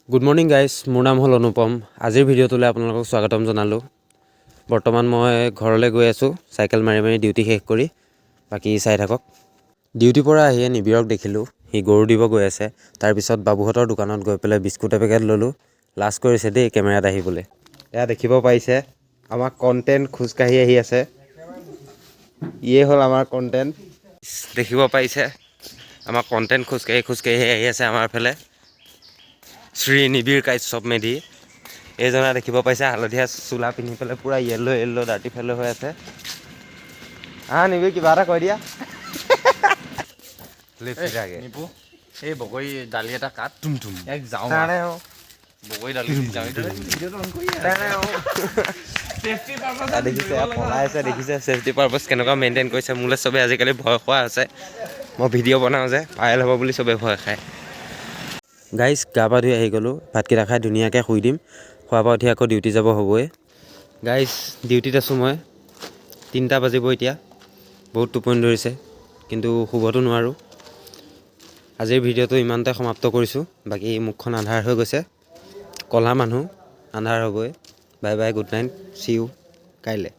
Good morning guys, মোৰ নাম হ'ল অনুপম। আজিৰ ভিডিঅ'টোলৈ আপোনালোকক স্বাগতম জনালোঁ। বৰ্তমান মই ঘৰলৈ গৈ আছোঁ, চাইকেল মাৰি মাৰি ডিউটি শেষ কৰি। বাকী চাই থাকক। ডিউটিৰ পৰা আহিয়ে নিবিৰক দেখিলোঁ, সি গৰু দিব গৈ আছে। তাৰপিছত বাবুহঁতৰ দোকানত গৈ পেলাই বিস্কুট এপেকেট ল'লোঁ। লাজ কৰিছে দেই কেমেৰাত আহিবলৈ। এয়া দেখিব পাৰিছে, আমাৰ কণ্টেণ্ট খোজকাঢ়ি আহি আছে। ইয়ে হ'ল আমাৰ কণ্টেণ্ট। দেখিব পাৰিছে, আমাৰ কণ্টেণ্ট খোজকাঢ়ি আহি আছে আমাৰ ফালে। শ্ৰী নিবিৰ কাশ্যপ মেধি এইজনা দেখিব পাইছে, হালধীয়া চোলা পিন্ধি পেলাই পূৰা য়েল্ল' ডাৰ্টি ফেল হৈ আছে। নিবিৰ কিবা এটা কৈ দিয়া। নিপু এই বগৰী দালি এটা কাট এক যাওঁ বগৰী দালি দেখিছে পলাই আছে, দেখিছে ছেফটি পাৰপাছ কেনেকুৱা মেইনটেইন কৰিছে। মোলৈ চবে আজিকালি ভয় খোৱা আছে, মই ভিডিঅ' বনাওঁ যে ভাইৰেল হ'ব বুলি চবে ভয় খায়। গাইজ গা পা ধুই আহি গ'লোঁ, ভাতকেইটা খাই ধুনীয়াকৈ শুই দিম। খোৱাৰ পৰা উঠি আকৌ ডিউটি যাব হ'বই। গাইজ ডিউটিত আছোঁ মই, 3টা বাজিব এতিয়া। বহুত টোপনি ধৰিছে, কিন্তু শুবতো নোৱাৰোঁ। আজিৰ ভিডিঅ'টো ইমানতে সমাপ্ত কৰিছোঁ। বাকী মুখখন আন্ধাৰ হৈ গৈছে, ক'লা মানুহ আন্ধাৰ হ'বই। Bye bye, good night, see you কাইলৈ।